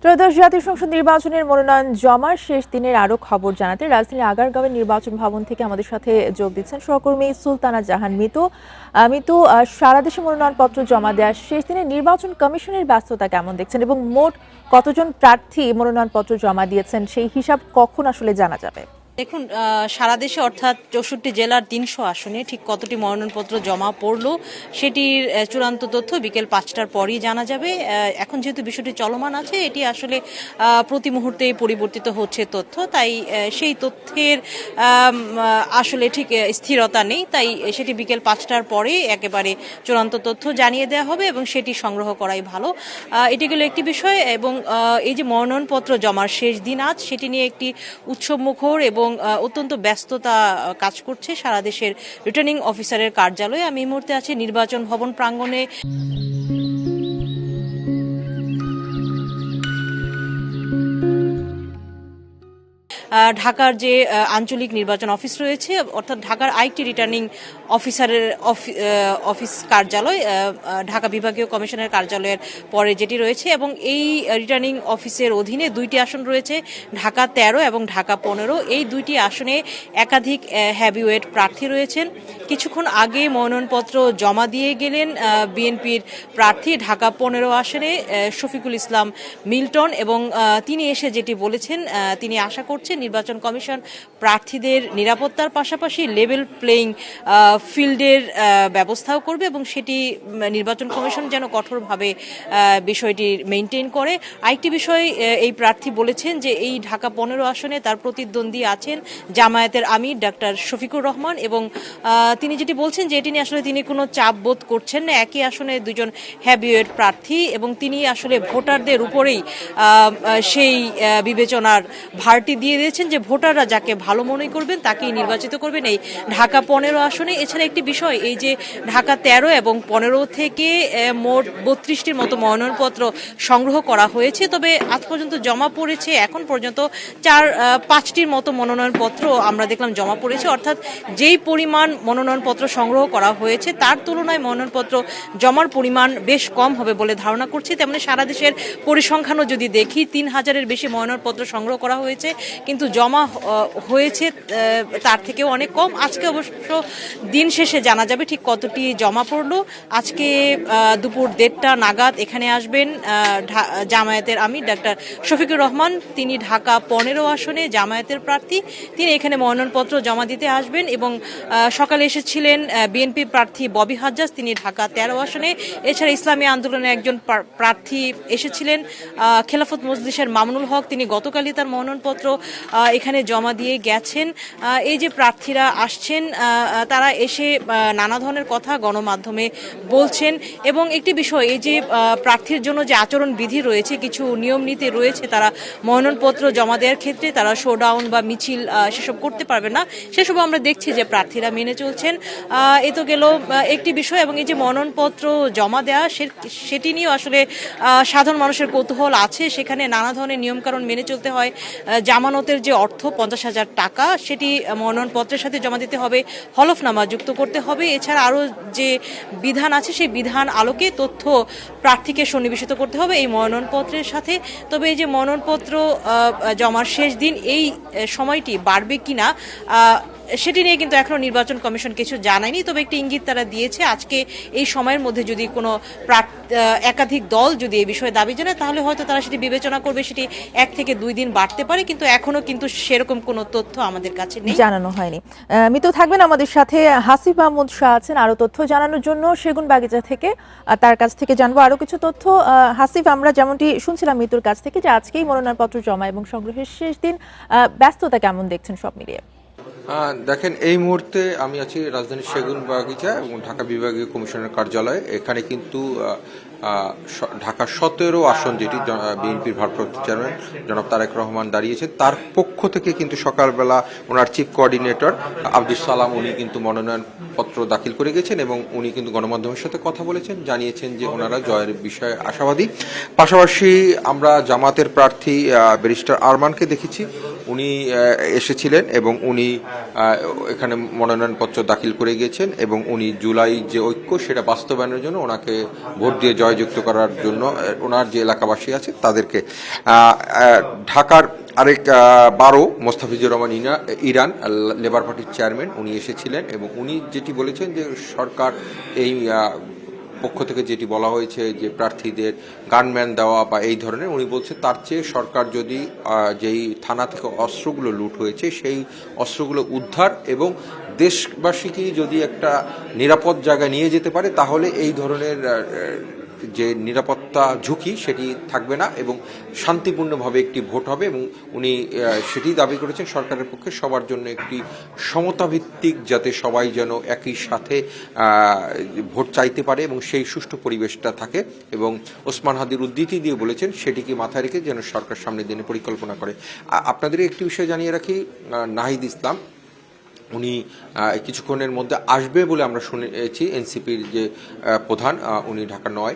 ত্রয়োদশ জাতীয় সংসদ নির্বাচনের মনোনয়ন জমার শেষ দিনের আরো খবর জানাতে রাজধানীর আগারগাঁওয়ের নির্বাচন ভবন থেকে আমাদের সাথে যোগ দিচ্ছেন সহকর্মী সুলতানা জাহান মিতু। সারা দেশে মনোনয়নপত্র জমা দেওয়ার শেষ দিনে নির্বাচন কমিশনের ব্যস্ততা কেমন দেখছেন এবং মোট কতজন প্রার্থী মনোনয়নপত্র জমা দিয়েছেন সেই হিসাব কখন আসলে জানা যাবে? দেখুন, সারা দেশে অর্থাৎ 64 জেলার 300 আসনে ঠিক কতটি মনোনয়নপত্র জমা পড়লো সেটির চূড়ান্ত তথ্য বিকেল 5টার পরই জানা যাবে। এখন যেহেতু বিষয়টি চলমান আছে, এটি আসলে প্রতি মুহূর্তে পরিবর্তিত হচ্ছে তথ্য, তাই সেই তথ্যের আসলে ঠিক স্থিরতা নেই, তাই সেটি বিকেল 5টার পরে একেবারে চূড়ান্ত তথ্য জানিয়ে দেওয়া হবে এবং সেটি সংগ্রহ করাই ভালো। এটি গেল একটি বিষয়। এবং এই যে মনোনয়নপত্র জমার শেষ দিন আজ, সেটি নিয়ে একটি উৎসবমুখর এবং অত্যন্ত ব্যস্ততা কাজ করছে সারা দেশের রিটার্নিং অফিসারের কার্যালয়ে। আমি এই মুহূর্তে আছি নির্বাচন ভবন প্রাঙ্গণে। ঢাকার যে আঞ্চলিক নির্বাচন অফিস রয়েছে, অর্থাৎ ঢাকার আরেকটি রিটার্নিং অফিসারের অফিস কার্যালয়, ঢাকা বিভাগীয় কমিশনের কার্যালয়ের পরে যেটি রয়েছে, এবং এই রিটার্নিং অফিসের অধীনে দুইটি আসন রয়েছে, ঢাকা 13 এবং ঢাকা 15। এই দুইটি আসনে একাধিক হেভিওয়েট প্রার্থী রয়েছেন। কিছুক্ষণ আগে মনোনয়নপত্র জমা দিয়ে গেলেন বিএনপির প্রার্থী ঢাকা 15 আসনে শফিকুল ইসলাম মিল্টন, এবং তিনি এসে যেটি বলেছেন, তিনি আশা করছেন নির্বাচন কমিশন প্রার্থীদের নিরাপত্তার পাশাপাশি লেভেল প্লেইং ফিল্ডের ব্যবস্থাও করবে এবং সেটি নির্বাচন কমিশন যেন কঠোরভাবে বিষয়টি মেইনটেইন করে। আরেকটি বিষয় এই প্রার্থী বলেছেন যে এই ঢাকা 15 আসনে তার প্রতিদ্বন্দ্বী আছেন জামায়াতের আমির ডাক্তার শফিকুর রহমান, এবং তিনি যেটি বলছেন যে এটি নিয়ে আসলে তিনি কোনো চাপ বোধ করছেন না। একই আসনে দুজন হেভিওয়েট প্রার্থী এবং তিনি আসলে ভোটারদের উপরেই সেই বিবেচনার ভারটি দিয়ে দিয়েছেন যে ভোটাররা যাকে ভালো মনে করবেন তাকেই নির্বাচিত করবেন এই ঢাকা 15 আসনে। এছাড়া একটি বিষয়, এই যে ঢাকা 13 এবং 15 থেকে মোট 32টির মতো মনোনয়নপত্র সংগ্রহ করা হয়েছে, তবে আজ পর্যন্ত জমা পড়েছে এখন পর্যন্ত 5টির মতো মনোনয়নপত্র আমরা দেখলাম জমা পড়েছে। অর্থাৎ যেই পরিমাণ মনোনয়নপত্র সংগ্রহ করা হয়েছে তার তুলনায় মনোনয়নপত্র জমার পরিমাণ বেশ কম হবে বলে ধারণা করছি। তেমনি সারা দেশের পরিসংখ্যানও যদি দেখি, 3000-এর বেশি মনোনয়নপত্র সংগ্রহ করা হয়েছে, কিন্তু জমা হয়েছে তার থেকেও অনেক কম। আজকে অবশ্য দিন শেষে জানা যাবে ঠিক কতটি জমা পড়লো। আজকে দুপুর 1:30 নাগাদ এখানে আসবেন জামায়াতের আমির ডাক্তার শফিকুর রহমান। তিনি ঢাকা 15 আসনে জামায়াতের প্রার্থী, তিনি এখানে মনোনয়নপত্র জমা দিতে আসবেন। এবং সকালে এসেছিলেন বিএনপি প্রার্থী ববি হাজ্জাজ, তিনি ঢাকা 13 আসনে। এছাড়া ইসলামী আন্দোলনের একজন প্রার্থী এসেছিলেন খেলাফত মজলিসের মামুনুল হক, তিনি গতকালই তার মনোনয়নপত্র এখানে জমা দিয়ে গেছেন। এই যে প্রার্থীরা আসছেন, তারা এসে নানা ধরনের কথা গণমাধ্যমে বলছেন। এবং একটি বিষয়, এই যে প্রার্থীর জন্য যে আচরণ বিধি রয়েছে, কিছু নিয়ম নীতি রয়েছে, তারা মনোনয়নপত্র জমা দেওয়ার ক্ষেত্রে তারা শোডাউন বা মিছিল সেসব করতে পারবে না, সেসব আমরা দেখছি যে প্রার্থীরা মেনে চলছেন। এ তো গেল একটি বিষয়। এবং এই যে মনোনয়নপত্র জমা দেওয়া, সেটি নিয়েও আসলে সাধারণ মানুষের কৌতূহল আছে। সেখানে নানা ধরনের নিয়মকানুন মেনে চলতে হয়। জামানতের যে অর্থ 50,000 টাকা, সেটি মনোনয়নপত্রের সাথে জমা দিতে হবে, হলফনামা যুক্ত করতে হবে। এছাড়া আরও যে বিধান আছে সেই বিধান আলোকে তথ্য প্রার্থীকে সন্নিবেশিত করতে হবে এই মনোনয়নপত্রের সাথে। তবে এই যে মনোনয়নপত্র জমার শেষ দিন, এই সময়টি বাড়বে কিনা সেটি নিয়ে কিন্তু এখনো নির্বাচন কমিশন কিছু জানায়নি। তবে একটি ইঙ্গিত তারা দিয়েছে, আজকে এই সময়ের মধ্যে যদি কোনো একাধিক দল যদি এই বিষয়ে দাবি জানায়, তাহলে হয়তো তারা সেটি বিবেচনা করবে, সেটি 1 থেকে 2 দিন বাড়তে পারে। কিন্তু এখনো কিন্তু সেরকম কোনো তথ্য আমাদের কাছে নেই, জানানো হয়নি। মিতু থাকবেন আমাদের সাথে, হাসিব মাহমুদ শাহ আছেন আরো তথ্য জানানোর জন্য সেগুন বাগিচা থেকে, তার কাছ থেকে জানবো আরো কিছু তথ্য। হাসিব, আমরা যেমনটি শুনছিলাম মিতুর কাছ থেকে যে আজকেই মনোনয়নপত্র জমা এবং সংগ্রহের শেষ দিন, ব্যস্ততা কেমন দেখছেন সব মিলিয়ে? দেখেন, এই মুহূর্তে আমি আছি রাজধানীর সেগুন বাগিচা এবং ঢাকা বিভাগীয় কমিশনের কার্যালয়ে। এখানে কিন্তু ঢাকা 17 আসন, যেটি বিএনপির ভারপ্রাপ্ত চেয়ারম্যান জনাব তারেক রহমান দাঁড়িয়েছেন, তার পক্ষ থেকে কিন্তু সকালবেলা ওনার চিফ কোঅর্ডিনেটর আব্দুল সালাম উনি কিন্তু মনোনয়নপত্র দাখিল করে গেছেন এবং উনি কিন্তু গণমাধ্যমের সাথে কথা বলেছেন, জানিয়েছেন যে ওনারা জয়ের বিষয়ে আশাবাদী। পাশাপাশি আমরা জামাতের প্রার্থী ব্যারিস্টার আরমানকে দেখেছি, উনি এসেছিলেন এবং উনি এখানে মনোনয়নপত্র দাখিল করে গিয়েছেন এবং উনি জুলাই যে ঐক্য সেটা বাস্তবায়নের জন্য ওনাকে ভোট দিয়ে জয়যুক্ত করার জন্য ওনার যে এলাকাবাসী আছে তাদেরকে ঢাকার আরেক 12 মোস্তাফিজুর রহমান ইরান লেবার পার্টির চেয়ারম্যান উনি এসেছিলেন এবং উনি যেটি বলেছেন যে সরকার এই পক্ষ থেকে যেটি বলা হয়েছে যে প্রার্থীদের গানম্যান দেওয়া বা এই ধরনের, উনি বলছে তার চেয়ে সরকার যদি যেই থানা থেকে অস্ত্রগুলো লুট হয়েছে সেই অস্ত্রগুলো উদ্ধার এবং দেশবাসীকে যদি একটা নিরাপদ জায়গায় নিয়ে যেতে পারে তাহলে এই ধরনের যে নিরাপত্তা ঝুঁকি সেটি থাকবে না এবং শান্তিপূর্ণভাবে একটি ভোট হবে এবং উনি সেটি দাবি করেছেন সরকারের পক্ষে সবার জন্য একটি সমতাভিত্তিক যাতে সবাই যেন একই সাথে ভোট চাইতে পারে এবং সেই সুষ্ঠু পরিবেশটা থাকে এবং ওসমান হাদির উদ্ধৃতি দিয়ে বলেছেন সেটিকে মাথায় রেখে যেন সরকার সামনের দিনে পরিকল্পনা করে। আপনাদের একটি বিষয় জানিয়ে রাখি, নাহিদ ইসলাম উনি কিছুক্ষণের মধ্যে আসবে বলে আমরা শুনেছি, এনসিপির যে প্রধান উনি ঢাকা 9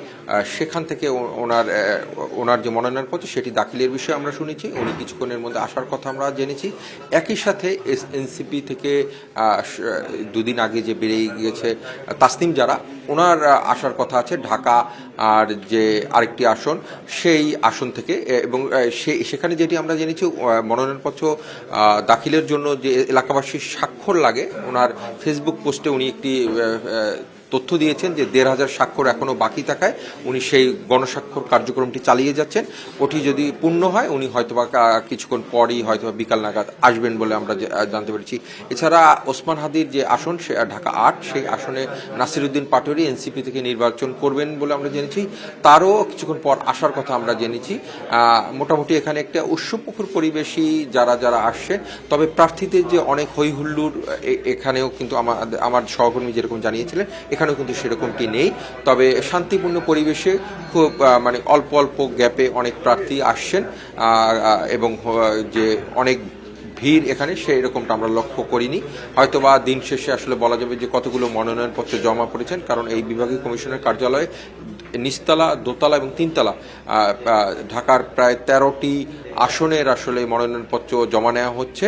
সেখান থেকে ওনার যে মনোনয়নপত্র সেটি দাখিলের বিষয়ে আমরা শুনেছি, উনি কিছুক্ষণের মধ্যে আসার কথা আমরা জেনেছি। একই সাথে এনসিপি থেকে 2 দিন আগে যে বেরিয়ে গিয়েছে তাসনিম যারা, ওনার আসার কথা আছে ঢাকা আর যে আরেকটি আসন সেই আসন থেকে এবং সেখানে যেটি আমরা জেনেছি মনোনয়নপত্র দাখিলের জন্য যে এলাকাবাসীর স্বাক্ষর লাগে, ওনার ফেসবুক পোস্টে উনি একটি তথ্য দিয়েছেন যে 1,500 স্বাক্ষর এখনো বাকি থাকায় উনি সেই গণস্বাক্ষর কার্যক্রমটি চালিয়ে যাচ্ছেন। ওটি যদি পূর্ণ হয় উনি হয়তোবা কিছুক্ষণ পরই হয়তোবা বিকাল নাগাদ আসবেন বলে আমরা জানতে পেরেছি। এছাড়া ওসমান হাদির যে আসন সে ঢাকা 8 সেই আসনে নাসিরউদ্দিন পাটোয়ারি এনসিপি থেকে নির্বাচন করবেন বলে আমরা জেনেছি, তারও কিছুক্ষণ পর আসার কথা আমরা জেনেছি। মোটামুটি এখানে একটা উৎসবমুখর পরিবেশই যারা আসছেন, তবে প্রার্থীদের যে অনেক হইহুল্লুর এখানেও কিন্তু আমার সহকর্মী যেরকম জানিয়েছিলেন এখানেও কিন্তু সেরকমটি নেই, তবে শান্তিপূর্ণ পরিবেশে খুব মানে অল্প অল্প গ্যাপে অনেক প্রার্থী আসছেন এবং যে অনেক ভিড় এখানে সেই রকমটা আমরা লক্ষ্য করিনি। হয়তোবা দিন শেষে আসলে বলা যাবে যে কতগুলো মনোনয়নপত্র জমা পড়েছেন, কারণ এই বিভাগীয় কমিশনের কার্যালয়ে নিচতলা, দোতলা এবং 3তলা ঢাকার প্রায় 13টি আসনের আসলে মনোনয়নপত্র জমা নেওয়া হচ্ছে।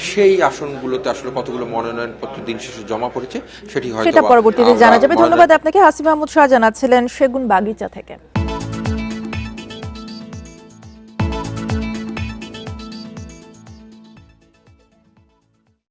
সেই আসনগুলোতে আসলে কতগুলো মনোনয়নপত্র দিন শেষে জমা পড়েছে সেটা পরবর্তীতে জানা যাবে। ধন্যবাদ আপনাকে। হাসিম মাহমুদ শাহ জানাচ্ছিলেন সেগুন বাগিচা থেকে।